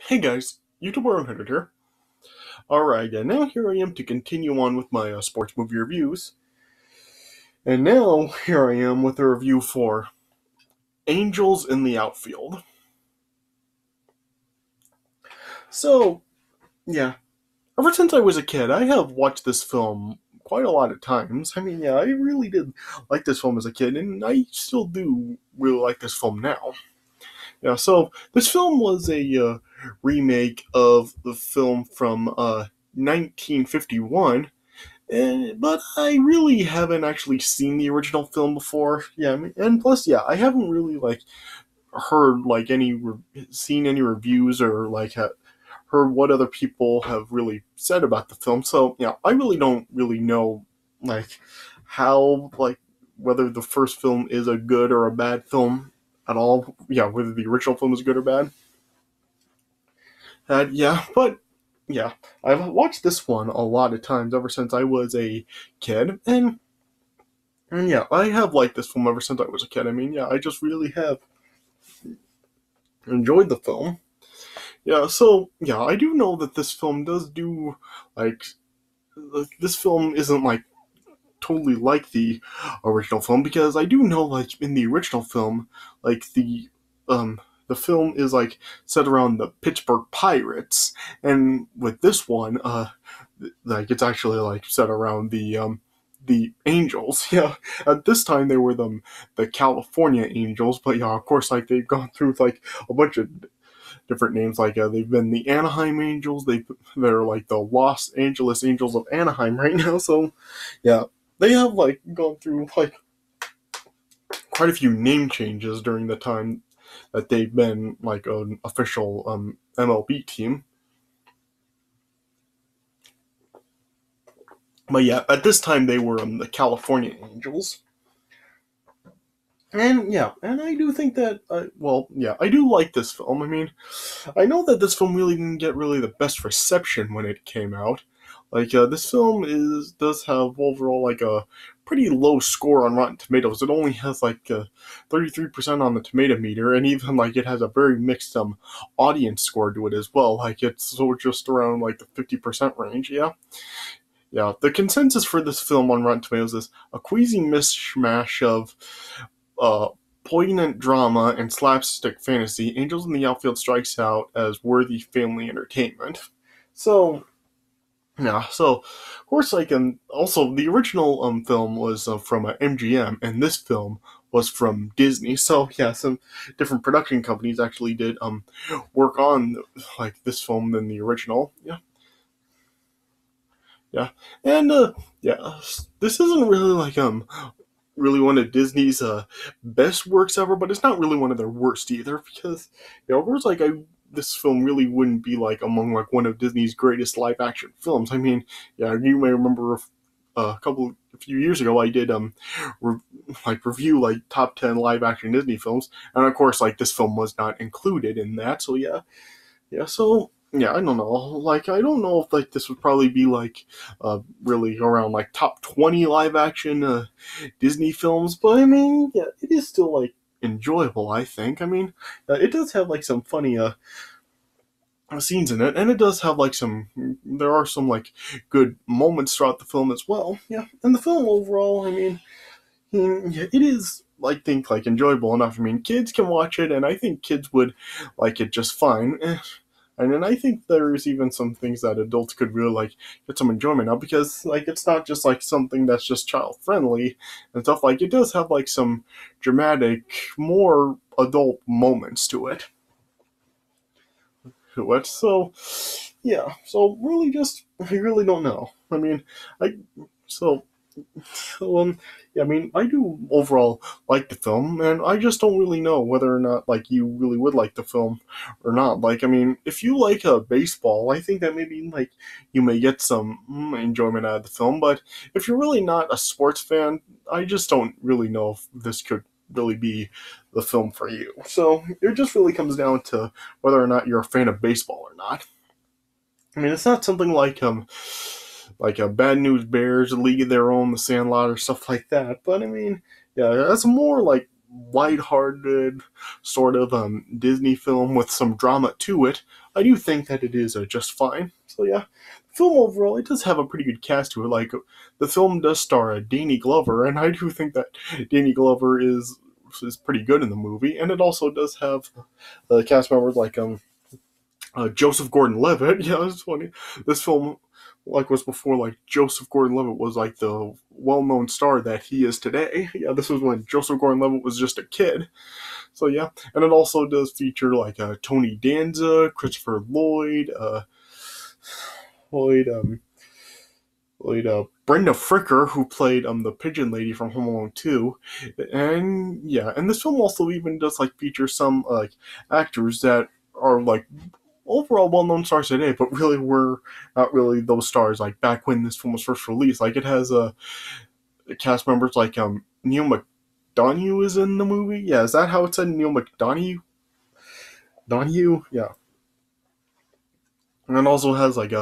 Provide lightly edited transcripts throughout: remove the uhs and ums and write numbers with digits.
Hey guys, YouTuber Unhindered here. Alright, now here I am to continue on with my sports movie reviews. And now here I am with a review for Angels in the Outfield. So, yeah, ever since I was a kid, I have watched this film quite a lot of times. I really did like this film as a kid, and I still do really like this film now. Yeah, so this film was a remake of the film from 1951. But I really haven't actually seen the original film before. And plus, I haven't really heard seen any reviews or heard what other people have really said about the film. So I really don't really know like how whether the first film is a good or a bad film at all. Yeah, whether the original film is good or bad. But yeah, I've watched this one a lot of times ever since I was a kid, and I have liked this film ever since I was a kid. I just really have enjoyed the film. I do know that this film does do like this film isn't totally like the original film, because I do know in the original film the film is set around the Pittsburgh Pirates, and with this one it's actually set around the Angels. Yeah, at this time they were the California Angels, but of course they've gone through a bunch of different names. They've been the Anaheim Angels. They're the Los Angeles Angels of Anaheim right now. So yeah, they have gone through quite a few name changes during the time that they've been an official MLB team. But at this time they were the California Angels. And I do think that, I do like this film. I know that this film really didn't get really the best reception when it came out. This film does have overall a pretty low score on Rotten Tomatoes. It only has 33% on the tomato meter, and even it has a very mixed audience score to it as well. It's just around the 50% range. Yeah. The consensus for this film on Rotten Tomatoes is a queasy mishmash of uh, poignant drama and slapstick fantasy. Angels in the Outfield strikes out as worthy family entertainment. So of course, also the original film was from MGM, and this film was from Disney. So some different production companies actually did work on this film than the original. Yeah, and this isn't really really one of Disney's best works ever, but it's not really one of their worst either, because whereas this film really wouldn't be among one of Disney's greatest live action films. You may remember a few years ago I did review top 10 live action Disney films, and of course this film was not included in that. So I don't know. I don't know if this would probably be really around top 20 live action Disney films, but it is still enjoyable, I think. It does have some funny scenes in it, and it does have there are some good moments throughout the film as well. Yeah, and the film overall, it is I think enjoyable enough. Kids can watch it, and I think kids would like it just fine. And then I think there's even some things that adults could really get some enjoyment out, because it's not just something that's just child friendly and stuff. It does have some dramatic, more adult moments to it. So so really just I really don't know. I so I do overall like the film, and I just don't really know whether or not you really would like the film or not. If you like baseball, I think that maybe you may get some enjoyment out of the film. But if you're really not a sports fan, I just don't really know if this could really be the film for you. So it just really comes down to whether or not you're a fan of baseball or not. It's not something like a Bad News Bears, A League of Their Own, The Sandlot, or stuff like that. But that's more lighthearted sort of Disney film with some drama to it, I do think that it is just fine. So yeah, the film overall, it does have a pretty good cast to it. Like, the film does star Danny Glover, and I do think that Danny Glover is pretty good in the movie, and it also does have cast members like Joseph Gordon-Levitt. Yeah, it's funny. This film, like, was before like Joseph Gordon-Levitt was like the well-known star that he is today. Yeah, this was when Joseph Gordon-Levitt was just a kid. So yeah, and it also does feature like Tony Danza, Christopher Lloyd, Lloyd, Brenda Fricker, who played the pigeon lady from Home Alone 2, and yeah, and this film also even does like feature some like actors that are like overall well-known stars today, but really were not really those stars like back when this film was first released. Like, it has cast members like Neil McDonough is in the movie. Yeah, is that how it said? Neil McDonough? Donahue? Yeah. And it also has like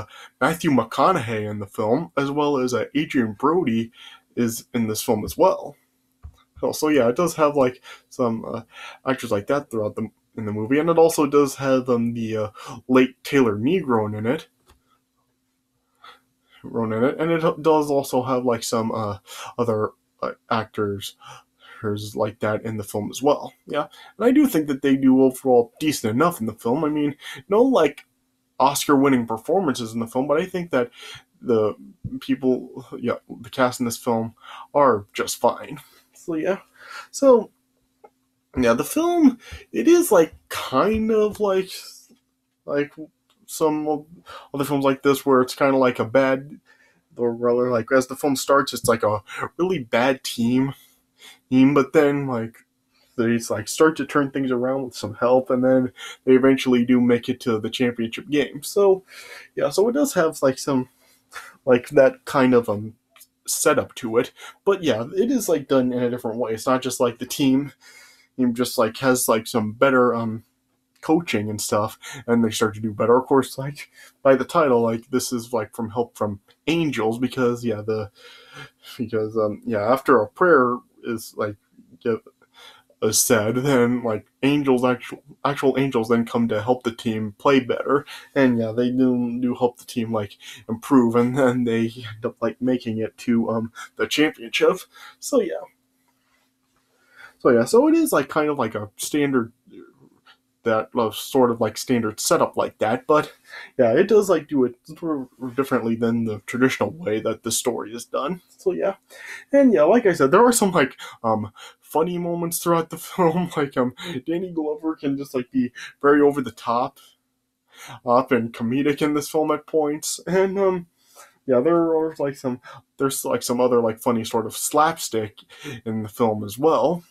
Matthew McConaughey in the film, as well as Adrian Brody is in this film as well. So yeah, it does have like some actors like that throughout in the movie, and it also does have the late Taylor Negron in it. And it does also have like some other actors like that in the film as well. Yeah, and I do think that they do overall decent enough in the film. I mean, no like Oscar-winning performances in the film, but I think that the the cast in this film are just fine. So yeah, so yeah, the film, it is like kind of like some other films like this where it's kind of like a bad, or rather like as the film starts, it's like a really bad team, but then like they like start to turn things around with some help, and then they eventually do make it to the championship game. So yeah, so it does have like some like that kind of setup to it, but yeah, it is like done in a different way. It's not just like the team just like has like some better coaching and stuff, and they start to do better. Of course, like by the title, like this is like from help from angels, because after a prayer is like is said, then like angels, actual angels, then come to help the team play better, and yeah, they do help the team like improve, and then they end up like making it to the championship. So so it is like kind of like a standard, that sort of like standard setup like that, but yeah, it does like do it sort of differently than the traditional way that the story is done. So yeah, and yeah, like I said, there are some like funny moments throughout the film. Like Danny Glover can just like be very over the top, up and comedic in this film at points, and yeah, there's like some other like funny sort of slapstick in the film as well.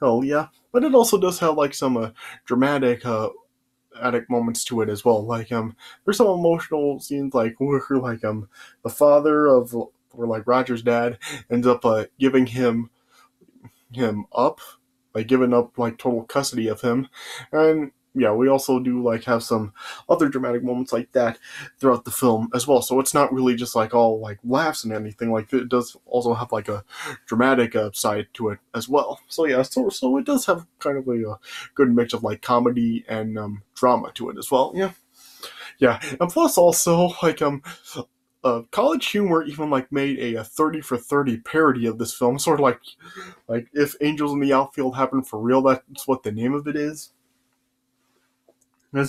Oh yeah, but it also does have like some dramatic addict moments to it as well. Like there's some emotional scenes like where like the father of, or like Roger's dad, ends up giving him up, like giving up like total custody of him, and yeah, we also do like have some other dramatic moments like that throughout the film as well. So it's not really just like all like laughs and anything. Like, it does also have like a dramatic side to it as well. So yeah, so it does have kind of a good mix of like comedy and drama to it as well. Yeah, and plus also like College Humor even like made a 30 for 30 parody of this film, sort of like if Angels in the Outfield happened for real. That's what the name of it is.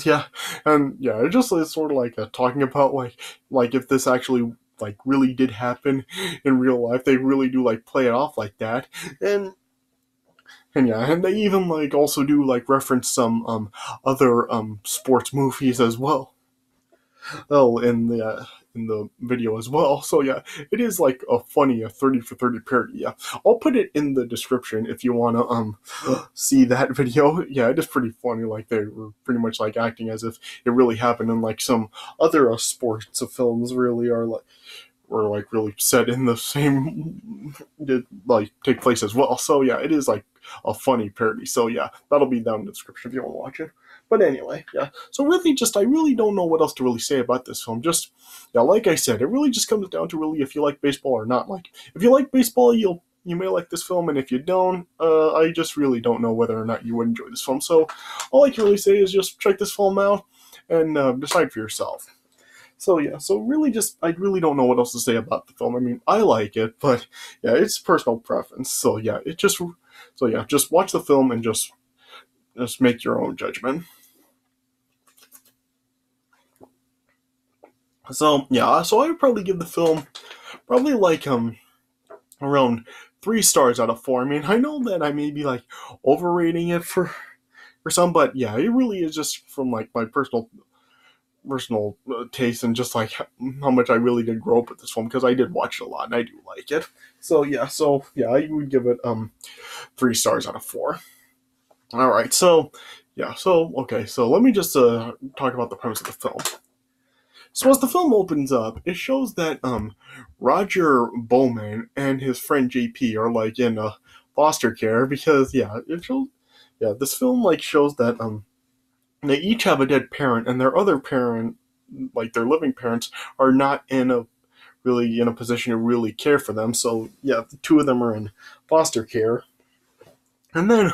Yeah, and yeah, it just is sort of like talking about like if this actually like really did happen in real life, they really do like play it off like that, and yeah, and they even like also do like reference some other sports movies as well. Oh, in the video as well. So yeah, it is like a funny 30 for 30 parody. Yeah, I'll put it in the description if you wanna see that video. Yeah, it is pretty funny. Like, they were pretty much like acting as if it really happened, and like some other sports films really are like were like really set in the same did like take place as well. So yeah, it is like a funny parody. So yeah, that'll be down in the description if you want to watch it. But anyway, yeah. So really, I really don't know what else to really say about this film. Just yeah, like I said, it really just comes down to really if you like baseball or not. Like, if you like baseball, you may like this film, and if you don't, I just really don't know whether or not you would enjoy this film. So all I can really say is just check this film out and decide for yourself. So yeah, so really just I really don't know what else to say about the film. I mean, I like it, but yeah, it's personal preference. So yeah, just watch the film and just make your own judgment. So yeah, so I would probably give the film probably like around 3 stars out of 4. I mean, I know that I may be like overrating it for some, but yeah, it really is just from like my personal taste and just like how much I really did grow up with this film because I did watch it a lot and I do like it. So yeah, I would give it 3 stars out of 4. All right, so yeah, so okay, so let me just talk about the premise of the film. So as the film opens up, it shows that Roger Bowman and his friend JP are like in foster care because this film like shows that they each have a dead parent and their other parent, like their living parents, are not really in a position to really care for them. So yeah, the two of them are in foster care. And then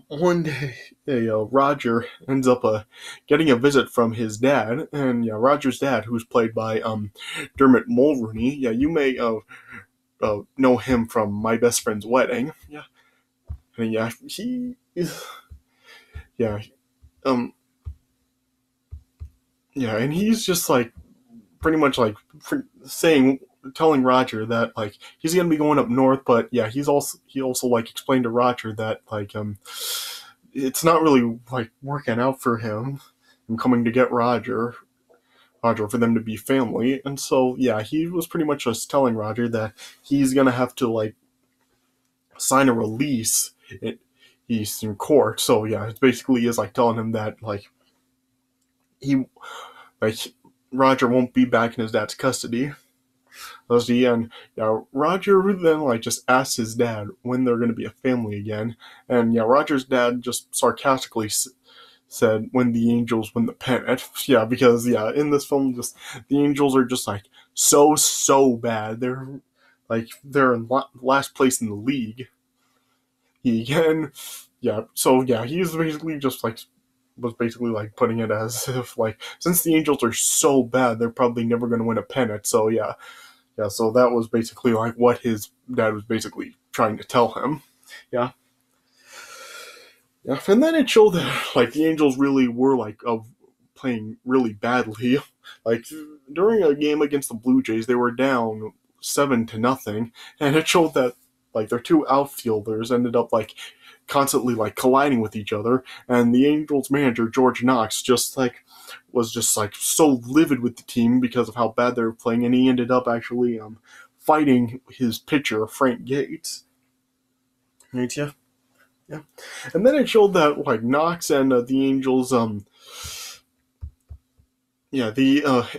one day, Roger ends up getting a visit from his dad, and yeah, Roger's dad, who's played by Dermot Mulroney. Yeah, you may know him from My Best Friend's Wedding. Yeah, and yeah, he is. Yeah, um, yeah, and he's just like pretty much like telling Roger that like he's gonna be going up north, but yeah, he also like explained to Roger that like it's not really like working out for him and coming to get Roger for them to be family, and so yeah, he was pretty much just telling Roger that he's gonna have to like sign a release. He's in court, so yeah, it basically is like telling him that he like Roger won't be back in his dad's custody. That's the end. Yeah, Roger then like just asks his dad when they're going to be a family again, and yeah, Roger's dad just sarcastically said when the Angels win the pennant. Yeah, because yeah, in this film, just the Angels are just like so bad. They're in last place in the league. He again, yeah. So yeah, he's basically just like was basically like putting it as if like since the Angels are so bad, they're probably never going to win a pennant. So yeah, so that was basically like what his dad was basically trying to tell him. Yeah. Yeah. And then it showed that like the Angels really were like playing really badly. Like during a game against the Blue Jays, they were down 7-0, and it showed that like their two outfielders ended up like constantly like colliding with each other, and the Angels manager George Knox was just like so livid with the team because of how bad they were playing, and he ended up actually fighting his pitcher Frank Gates. Right, yeah. And then it showed that like Knox and the Angels the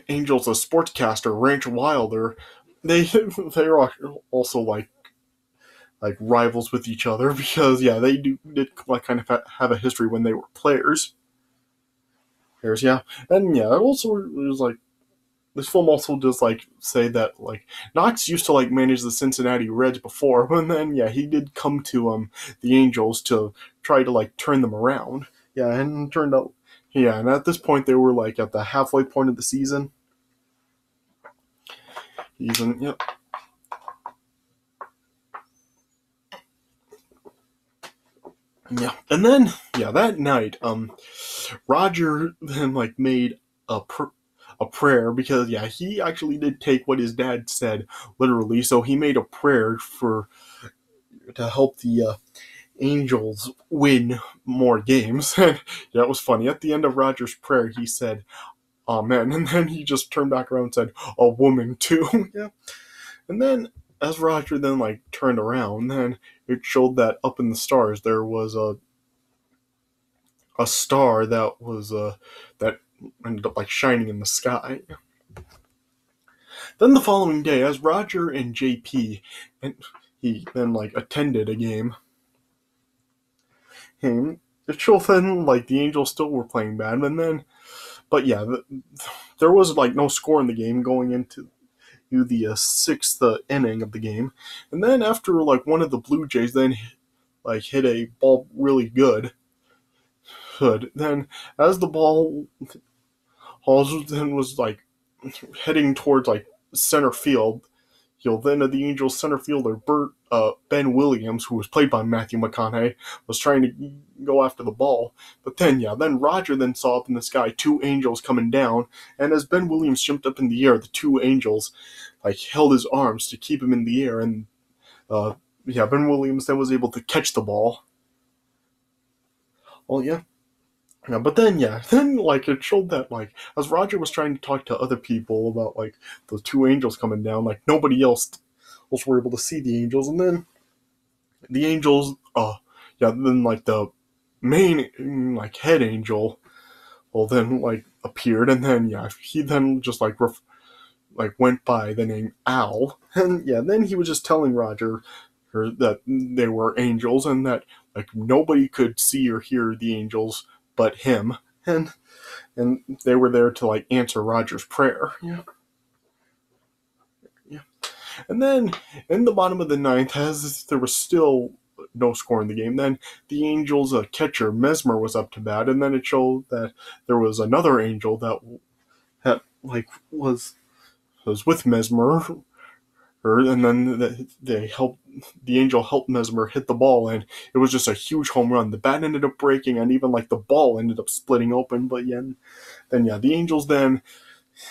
Angels sportscaster Ranch Wilder, they're also like rivals with each other because yeah, they did like kind of have a history when they were players. Yeah, and yeah, it also was like this film also does like say that like Knox used to like manage the Cincinnati Reds before, and then yeah, he did come to the Angels to try to like turn them around. Yeah, and it turned out and at this point they were like at the halfway point of the season. Yep. Yeah, and then yeah, that night, Roger then like made a prayer because yeah, he actually did take what his dad said literally. So he made a prayer to help the Angels win more games. And yeah, it was funny. At the end of Roger's prayer, he said, "Amen," and then he just turned back around and said, "A woman too." Yeah, and then as Roger then like turned around, then it showed that up in the stars there was a star that ended up like shining in the sky. Then the following day, as Roger and JP and he then like attended a game, it showed then like the Angels still were playing bad, and then but yeah, there was like no score in the game going into the sixth inning of the game, and then after like one of the Blue Jays then like hit a ball really good, then as the ball then was like heading towards like center field, then the Angels center fielder Ben Williams, who was played by Matthew McConaughey, was trying to go after the ball. But then Roger then saw up in the sky two angels coming down, and as Ben Williams jumped up in the air, the two angels like held his arms to keep him in the air, and Ben Williams then was able to catch the ball. Well, yeah. Yeah, but then like it showed that like as Roger was trying to talk to other people about like the two angels coming down, like nobody else were able to see the angels, and then the angels, then like the main like head angel, then like appeared, and then he then just like went by the name Al, and then he was just telling Roger that they were angels and that like nobody could see or hear the angels but him, and they were there to like answer Roger's prayer. Yeah. And then in the bottom of the ninth, as there was still no score in the game, then the Angels' catcher Mesmer was up to bat, and then it showed that there was another angel that had like was with Mesmer, and then the angel helped Mesmer hit the ball, and it was just a huge home run. The bat ended up breaking, and even like the ball ended up splitting open. But the Angels then.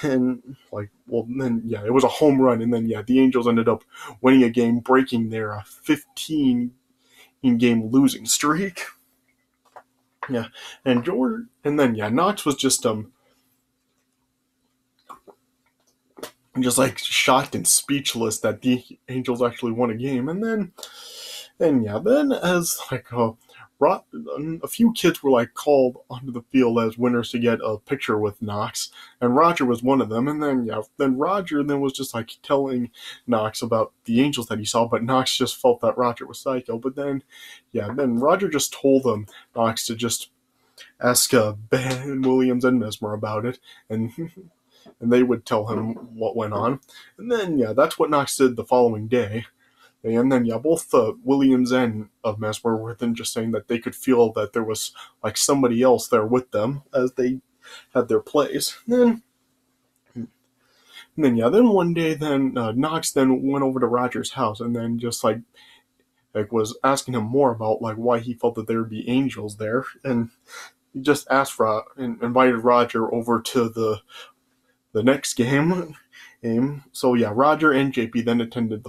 And it was a home run, and then the Angels ended up winning a game, breaking their 15-game losing streak. Yeah, and Knox was just like shocked and speechless that the Angels actually won a game, and then as like a few kids were like called onto the field as winners to get a picture with Knox, and Roger was one of them. And then Roger was just like telling Knox about the angels that he saw, but Knox just felt that Roger was psycho. But then Roger just told Knox to just ask Ben Williams and Mesmer about it, and they would tell him what went on. And then that's what Knox did the following day. And then both Williams and Mesmer were then just saying that they could feel that there was like somebody else there with them as they had their plays. Then one day, Knox then went over to Roger's house and then just like was asking him more about like why he felt that there would be angels there, and he just asked and invited Roger over to the next game. So Roger and JP then attended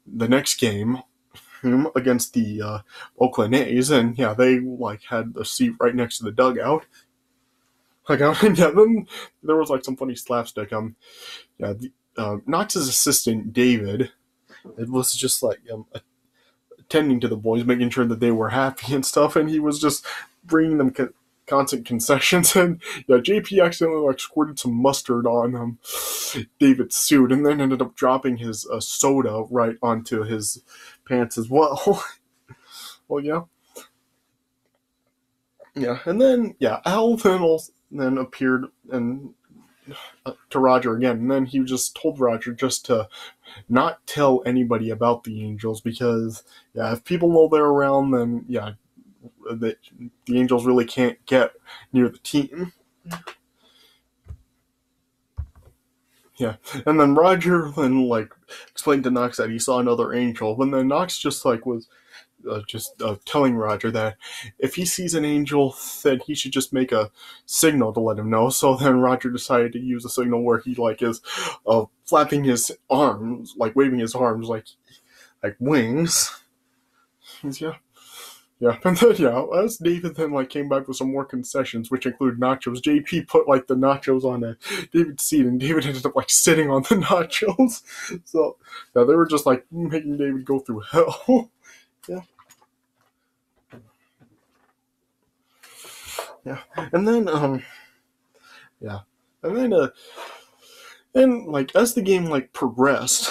the next game against the Oakland A's, and they like had a seat right next to the dugout. And then there was like some funny slapstick. Knox's assistant David, it was just like attending to the boys, making sure that they were happy and stuff, and he was just bringing them constant concessions, and JP accidentally like squirted some mustard on David's suit, and then ended up dropping his soda right onto his pants as well. Well, and then Al then appeared and to Roger again, and then he just told Roger just to not tell anybody about the Angels, because if people know they're around, then the Angels really can't get near the team. And then Roger then like explained to Knox that he saw another angel, and then Knox just like was telling Roger that if he sees an angel, then he should just make a signal to let him know. So then Roger decided to use a signal where he like is flapping his arms, like waving his arms like wings. And then as David then like came back with some more concessions, which include nachos, JP put like the nachos on David's seat, and David ended up like sitting on the nachos. So they were just like making David go through hell. And then and like as the game like progressed,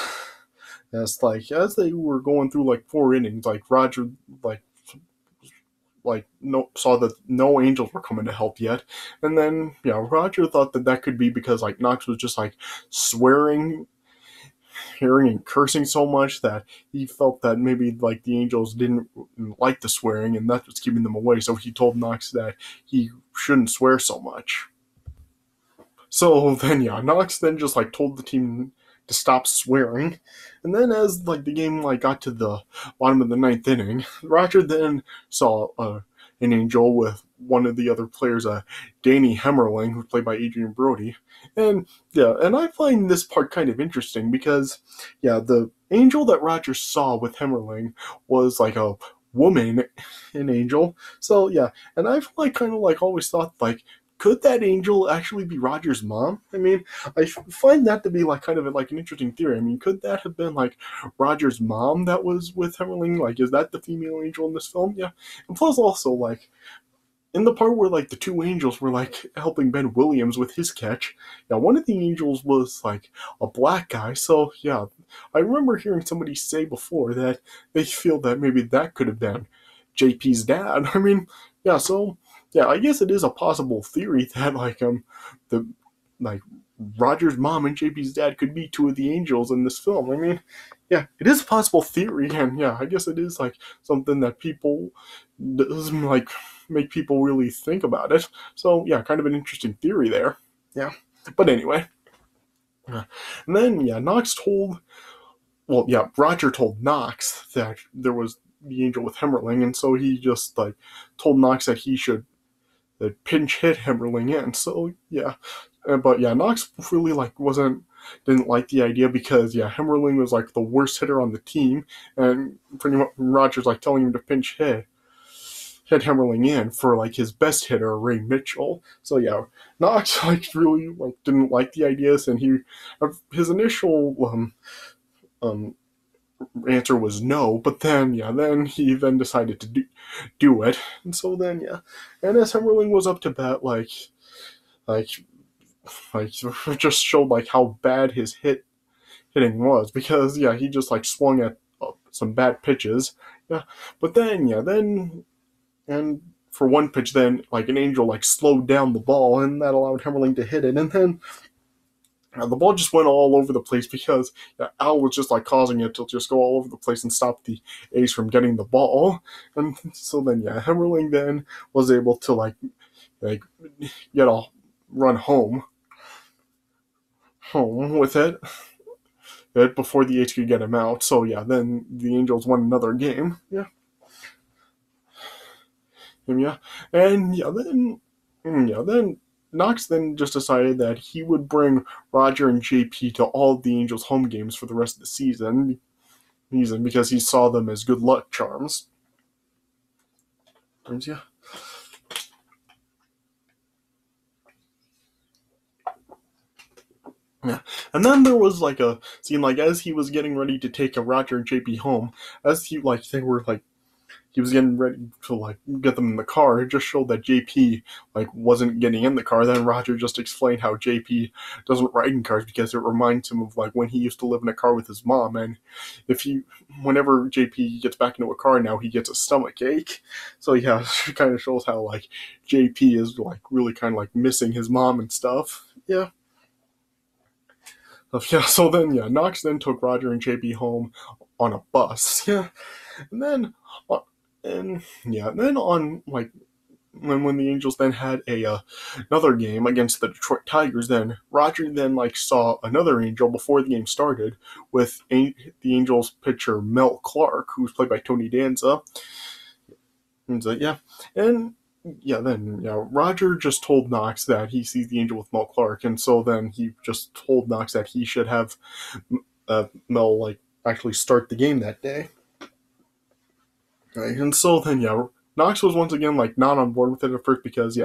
as they were going through like 4 innings, like Roger saw that no angels were coming to help yet, and then Roger thought that could be because like Knox was just like swearing hearing and cursing so much that he felt that maybe like the Angels didn't like the swearing and that was keeping them away. So he told Knox that he shouldn't swear so much. So then, yeah, Knox then just like told the team to stop swearing, and then as like the game like got to the bottom of the ninth inning, Roger then saw an Angel with one of the other players, Danny Hemmerling, who's played by Adrian Brody, and yeah, and I find this part kind of interesting because yeah, the Angel that Roger saw with Hemmerling was like a woman, an angel. So yeah, and I've like kind of like always thought like could that angel actually be Roger's mom? I mean, I find that to be like kind of like an interesting theory. I mean, could that have been like Roger's mom that was with Hemmerling? Like, is that the female angel in this film? Yeah, and plus also like in the part where like the two angels were like helping Ben Williams with his catch, yeah, one of the angels was like a black guy. So yeah, I remember hearing somebody say before that they feel that maybe that could have been JP's dad. I mean, yeah, so yeah, I guess it is a possible theory that the like Roger's mom and JP's dad could be two of the angels in this film. I mean, yeah, it is a possible theory, and yeah, I guess it is like something that people does like make people really think about it. So yeah, kind of an interesting theory there. Yeah, but anyway, and then yeah, Roger told Knox that there was the angel with Hemmerling, and so he just like told Knox that he should pinch hit Hemmerling in. So yeah, but yeah, Knox really like didn't like the idea because yeah, Hemmerling was like the worst hitter on the team, and pretty much Rogers like telling him to pinch hit Hemmerling in for like his best hitter Ray Mitchell. So yeah, Knox like really like didn't like the ideas, and his initial um answer was no, but then he then decided to do it, and so then yeah, and as Hemmerling was up to bat, like like just showed like how bad his hitting was because yeah, he just like swung at some bad pitches, yeah, but then yeah, then and for one pitch, then like an angel like slowed down the ball, and that allowed Hemmerling to hit it, and then the ball just went all over the place because Al was just like causing it to just go all over the place and stop the A's from getting the ball. And so then, yeah, Hemmerling then was able to like get a run home with it before the A's could get him out. So yeah, then the Angels won another game. Yeah. And yeah, and then Knox then just decided that he would bring Roger and JP to all the Angels' home games for the rest of the season because he saw them as good luck charms. And yeah. Yeah. And then there was like a scene like as he was getting ready to take a Roger and JP home, as he was getting ready to like get them in the car. It just showed that JP like wasn't getting in the car. Then Roger just explained how JP doesn't ride in cars because it reminds him of like when he used to live in a car with his mom, and whenever JP gets back into a car now, he gets a stomach ache. So yeah, it kind of shows how like JP is like really kind of like missing his mom and stuff. Yeah. So then yeah, Knox then took Roger and JP home on a bus. Yeah, and then then on like when the Angels then had another game against the Detroit Tigers, then Roger then like saw another Angel before the game started with the Angels pitcher Mel Clark, who's played by Tony Danza. And so, yeah, and Roger just told Knox that he sees the Angel with Mel Clark, and so then he just told Knox that he should have Mel like actually start the game that day. Right, and so then Knox was once again like not on board with it at first because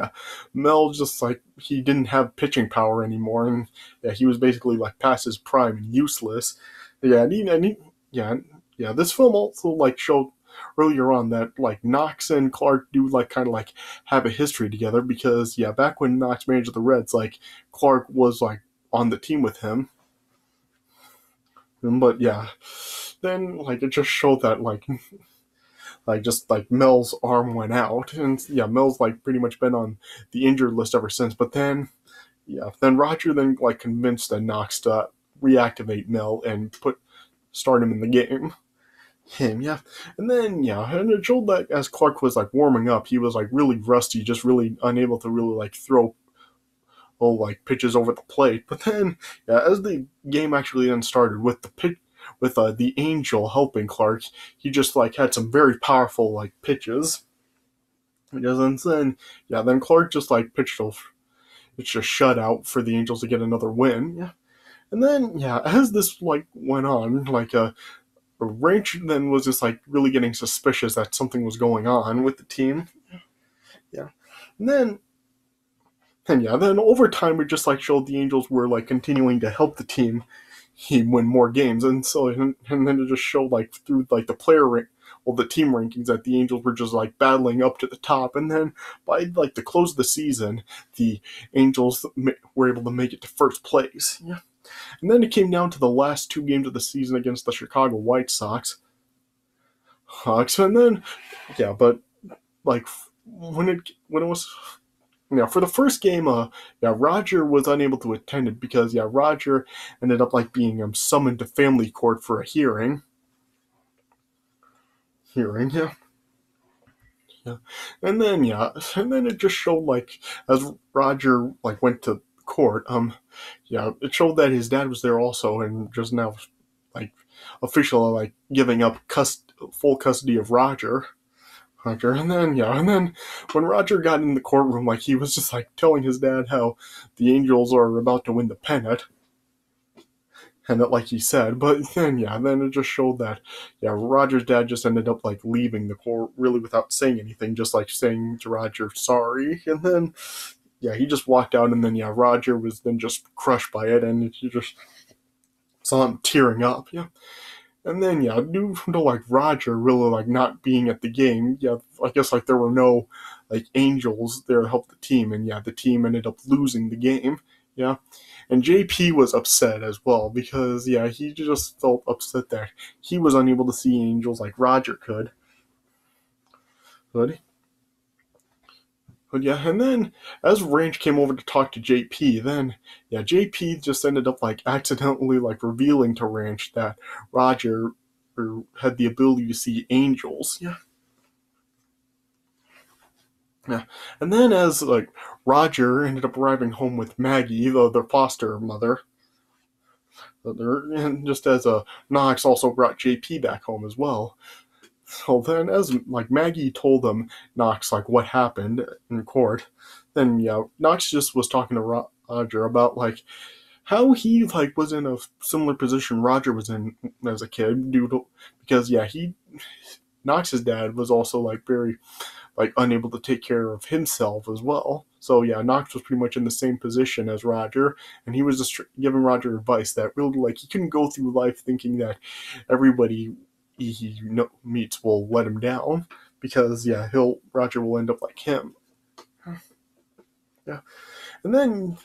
Mel just like he didn't have pitching power anymore, and he was basically like past his prime and useless. This film also like showed earlier on that like Knox and Clark do like kind of like have a history together because back when Knox managed the Reds, like Clark was like on the team with him, but then like it just showed that like just like Mel's arm went out, and Mel's like pretty much been on the injured list ever since. But then Roger then like convinced Knox to reactivate Mel and start him in the game. And then and it showed that as Clark was like warming up, he was like really rusty, just really unable to really like throw like pitches over the plate. But then as the game actually then started with the Angel helping Clark, he just like had some very powerful like pitches. And then Clark just like pitched it's just shutout for the Angels to get another win. And then as this like went on, like Ranch then was just like really getting suspicious that something was going on with the team. And then over time it just like showed the Angels were like continuing to help the team win more games, and then it just showed like through like the team rankings that the Angels were just like battling up to the top, and then by like the close of the season, the Angels were able to make it to first place. And then it came down to the last 2 games of the season against the Chicago White Sox. And then but like when it was for the first game, Roger was unable to attend it because Roger ended up like being summoned to family court for a hearing. And then it just showed like as Roger like went to court, it showed that his dad was there also, and just now like officially like giving up full custody of Roger. And then when Roger got in the courtroom, like he was just like telling his dad how the Angels are about to win the pennant, and that like he said, but then it just showed that Roger's dad just ended up like leaving the court really without saying anything, just like saying to Roger sorry, and then he just walked out, and then Roger was then just crushed by it, and you just saw him tearing up, And then due to like Roger really like not being at the game, I guess like there were no like Angels there to help the team, and the team ended up losing the game. And JP was upset as well because he just felt upset that he was unable to see Angels like Roger could. But and then as Ranch came over to talk to JP, then JP just ended up like accidentally like revealing to Ranch that Roger had the ability to see angels. And then as like Roger ended up arriving home with Maggie, their foster mother, and just as Knox also brought JP back home as well. So then, as like Maggie told them Knox like what happened in court, then Knox just was talking to Roger about like how he like was in a similar position Roger was in as a kid because Knox's dad was also like very like unable to take care of himself as well. So Knox was pretty much in the same position as Roger, and he was just giving Roger advice that really like he couldn't go through life thinking that everybody he meets will let him down, because Roger will end up like him. And then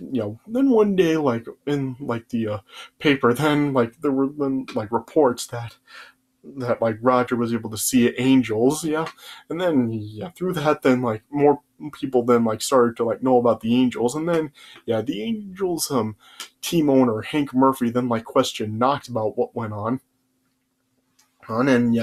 then one day like in like the paper, then like there were then like reports that like Roger was able to see angels, and then through that then like more people then like started to like know about the Angels, and then the Angels team owner Hank Murphy then like questioned Knox about what went on. And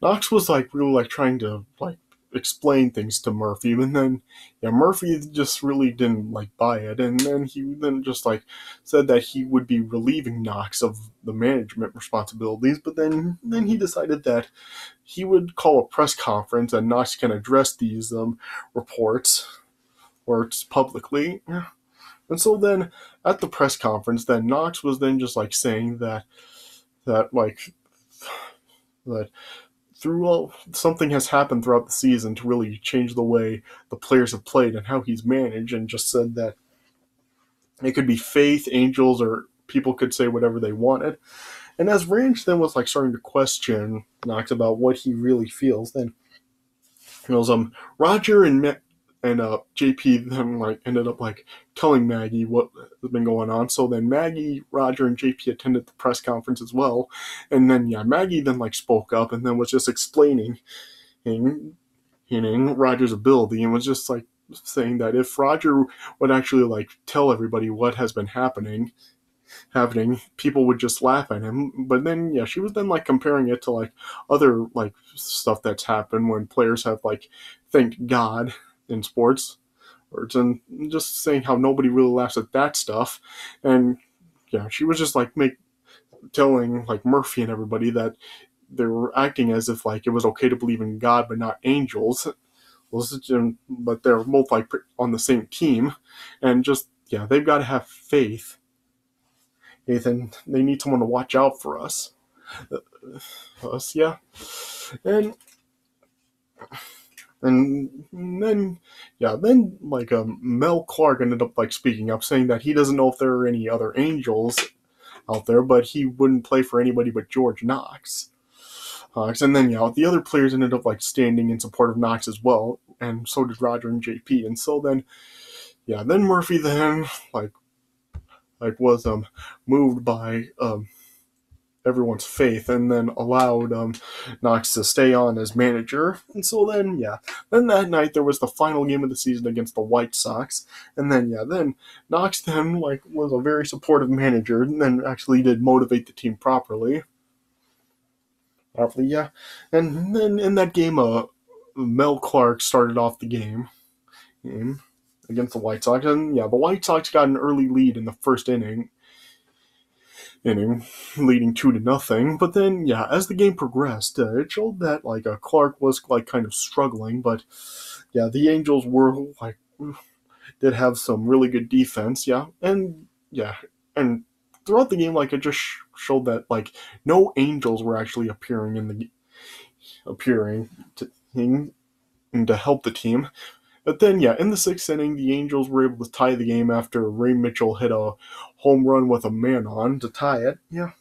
Knox was like really like trying to like explain things to Murphy, and then Murphy just really didn't like buy it, and then he then just like said that he would be relieving Knox of the management responsibilities, but then he decided that he would call a press conference and Knox can address these reports publicly. And so then at the press conference, then Knox was then just like saying that something has happened throughout the season to really change the way the players have played and how he's managed, and just said that it could be faith, angels, or people could say whatever they wanted. And as Ranch then was like starting to question Knox about what he really feels, then it was Roger and JP then like ended up like telling Maggie what has been going on. So then Maggie, Roger, and JP attended the press conference as well, and then Maggie then like spoke up and then was just explaining Roger's ability, and was just like saying that if Roger would actually like tell everybody what has been happening, happening, people would just laugh at him. But then, yeah, she was then like comparing it to like other like stuff that's happened when players have like thanked God in sports, or just saying how nobody really laughs at that stuff. And yeah, she was just like telling like Murphy and everybody that they were acting as if like it was okay to believe in God but not angels. But they're both like on the same team, and just yeah, they've got to have faith. And they need someone to watch out for us, yeah. And and then yeah, then like Mel Clark ended up like speaking up, saying that he doesn't know if there are any other angels out there, but he wouldn't play for anybody but George Knox. And then yeah, the other players ended up like standing in support of Knox as well, and so did Roger and JP. And so then yeah, then Murphy then was moved by everyone's faith, and then allowed Knox to stay on as manager. And so then, yeah, then that night there was the final game of the season against the White Sox, and then yeah, then Knox then like was a very supportive manager, and then actually did motivate the team properly. Yeah, and then in that game, Mel Clark started off the game against the White Sox, and yeah, the White Sox got an early lead in the first inning, leading 2-0. But then, yeah, as the game progressed, it showed that like Clark was like kind of struggling. But yeah, the Angels were like did have some really good defense. Yeah, and throughout the game, like it just showed that like no Angels were actually appearing to help the team. But then, yeah, in the sixth inning, the Angels were able to tie the game after Ray Mitchell hit a home run with a man on to tie it. Yeah.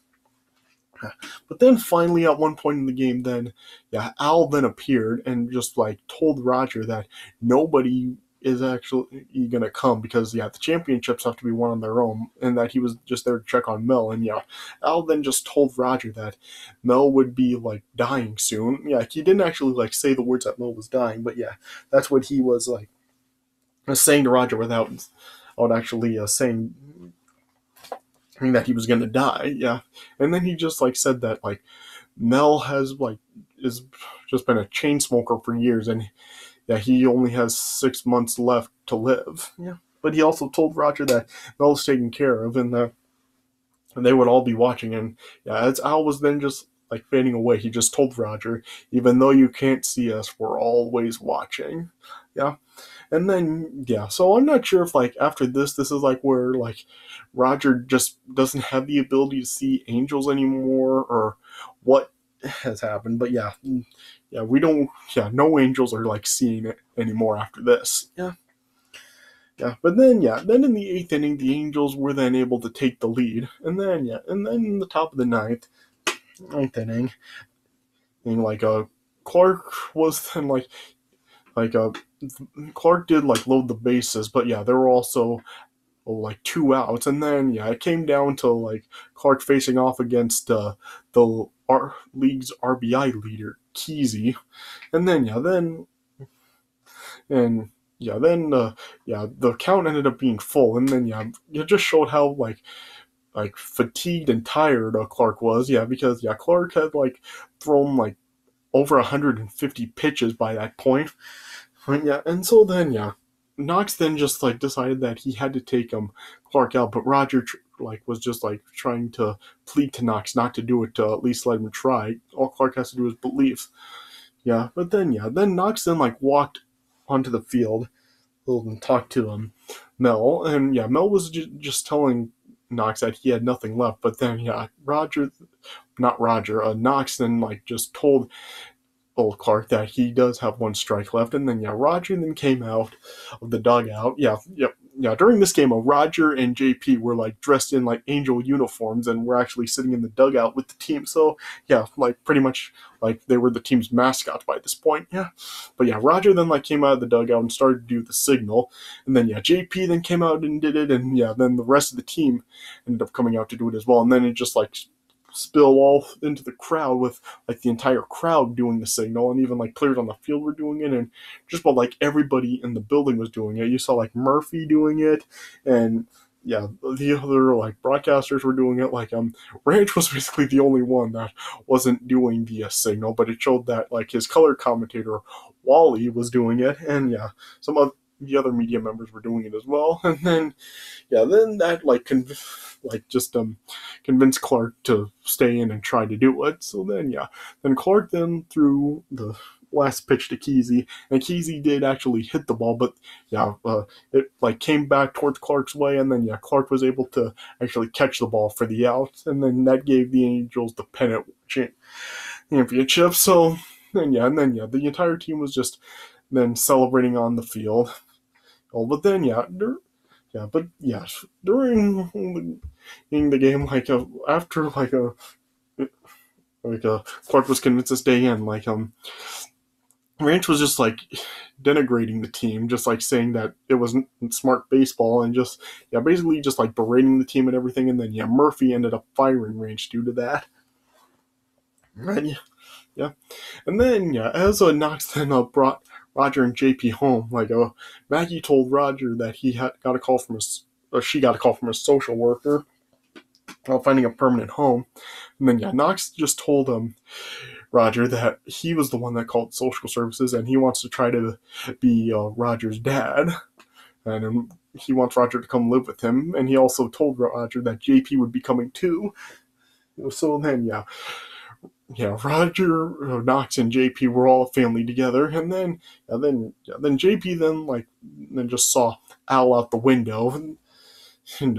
But then finally, at one point in the game, then, yeah, Al then appeared and just, like, told Roger that nobody is actually going to come because, yeah, the championships have to be won on their own, and that he was just there to check on Mel. And, yeah, Al then just told Roger that Mel would be, like, dying soon. Yeah, he didn't actually, like, say the words that Mel was dying, but, yeah, that's what he was, like, saying to Roger without actually saying that he was going to die. Yeah. And then he just, like, said that, like, Mel is just been a chain smoker for years, and yeah, he only has 6 months left to live. Yeah. But he also told Roger that Mel's taken care of, and that they would all be watching. And yeah, as Al was then just like fading away, he just told Roger, even though you can't see us, we're always watching. Yeah. And then yeah, so I'm not sure if like after this is like where like Roger just doesn't have the ability to see angels anymore, or what has happened. But yeah, we don't. Yeah, no angels are like seeing it anymore after this. Yeah. Yeah, but then then in the eighth inning, the Angels were then able to take the lead, and then in the top of the ninth inning, and like Clark was then like Clark did like load the bases, but yeah, there were also like 2 outs, and then yeah, it came down to like Clark facing off against the league's RBI leader Kesey, and then and the count ended up being full, and then it just showed how like fatigued and tired Clark was. Yeah, because Clark had like thrown like over 150 pitches by that point. And so then Knox then just like decided that he had to take Clark out, but Roger like was just like trying to plead to Knox not to do it, to at least let him try. All Clark has to do is believe. Yeah, but then then Knox then like walked onto the field and talked to Mel, and Mel was just telling Knox that he had nothing left. But then Knox then like just told old Clark that he does have one strike left, and then Roger then came out of the dugout. During this game, Roger and JP were like dressed in like angel uniforms and were actually sitting in the dugout with the team. So like pretty much like they were the team's mascots by this point. Yeah, but Roger then like came out of the dugout and started to do the signal, and then JP then came out and did it, and then the rest of the team ended up coming out to do it as well, and then it just like spill all into the crowd, with like the entire crowd doing the signal, and even like players on the field were doing it, and just about like everybody in the building was doing it. You saw like Murphy doing it, and yeah, the other like broadcasters were doing it. Like Ranch was basically the only one that wasn't doing the signal, but it showed that like his color commentator Wally was doing it, and yeah, some of the other media members were doing it as well. And then yeah, then that like just convinced Clark to stay in and try to do it. So then yeah, then Clark then threw the last pitch to Kesey, and Kesey did actually hit the ball, but yeah, it like came back towards Clark's way, and then yeah, Clark was able to actually catch the ball for the out, and then that gave the Angels the pennant championship. So then yeah, the entire team was just then celebrating on the field. Oh, but then yeah, during the game, like after Clark was convinced to stay in, Ranch was just like denigrating the team, just like saying that it wasn't smart baseball, and just yeah, basically just like berating the team and everything. And then yeah, Murphy ended up firing Ranch due to that. Right? Yeah, and then yeah, as Knox then brought Roger and JP home, Maggie told Roger that he had got a call from his, or she got a call from a social worker about finding a permanent home. And then yeah, Knox just told Roger that he was the one that called social services, and he wants to try to be Roger's dad, and he wants Roger to come live with him. And he also told Roger that JP would be coming too. So then yeah, Roger, Knox, and JP were all a family together, and then JP then just saw Al out the window, and, and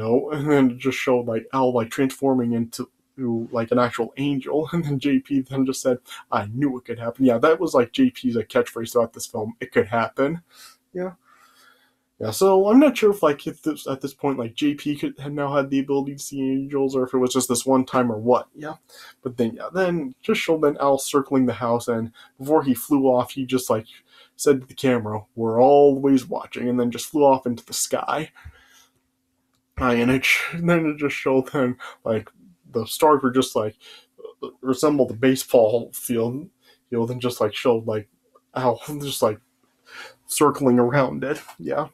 then it just showed like Al like transforming into like an actual angel, and then JP then just said, "I knew it could happen." Yeah, that was like JP's catchphrase throughout this film. It could happen. Yeah. Yeah, so I'm not sure if at this point JP could have now had the ability to see angels, or if it was just this one time or what. Yeah, but then just showed then Al circling the house, and before he flew off, he just said to the camera, "We're always watching," and then just flew off into the sky. And then it just showed then the stars were just resembled the baseball field, and just showed Al just circling around it. Yeah,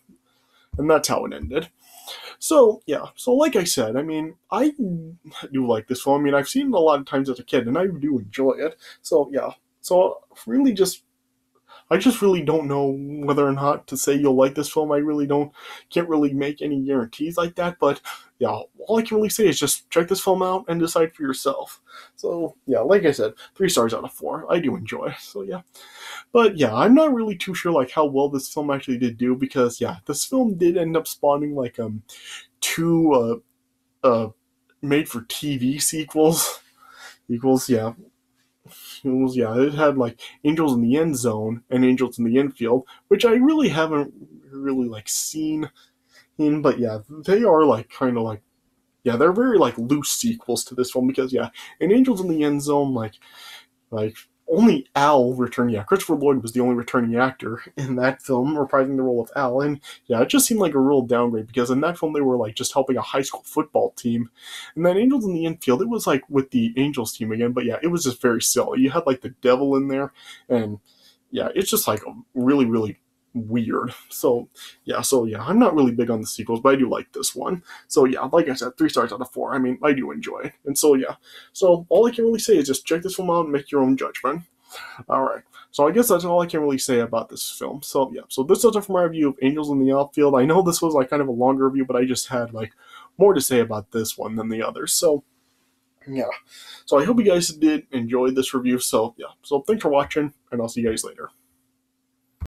and that's how it ended. So yeah, so like I said, I mean, I do like this film. I mean, I've seen it a lot of times as a kid, and I do enjoy it. So yeah, so I just really don't know whether or not to say you'll like this film. I really can't really make any guarantees like that. But yeah, all I can really say is just check this film out and decide for yourself. So yeah, like I said, 3 stars out of 4. I do enjoy. So yeah. But yeah, I'm not really too sure how well this film actually did do, because yeah, this film did end up spawning 2 made for TV sequels. Yeah. It had Angels in the End Zone and Angels in the Infield, which I really haven't really seen in, but yeah, they are kind of yeah, they're very loose sequels to this film, because yeah, in Angels in the End Zone, like only Al returned. Yeah, Christopher Lloyd was the only returning actor in that film, reprising the role of Al. And yeah, it just seemed like a real downgrade, because in that film they were just helping a high school football team, and then Angels in the Infield, it was with the Angels team again. But yeah, it was just very silly. You had the devil in there, and yeah, it's just really really weird. So yeah, I'm not really big on the sequels, but I do like this one. So yeah, like I said, 3 stars out of 4. I mean, I do enjoy it. And so yeah, so all I can really say is just check this film out and make your own judgment. Alright, so I guess that's all I can really say about this film. So yeah, so this is it for my review of Angels in the Outfield. I know this was kind of a longer review, but I just had more to say about this one than the others. So yeah, so I hope you guys did enjoy this review. So yeah, so thanks for watching, and I'll see you guys later.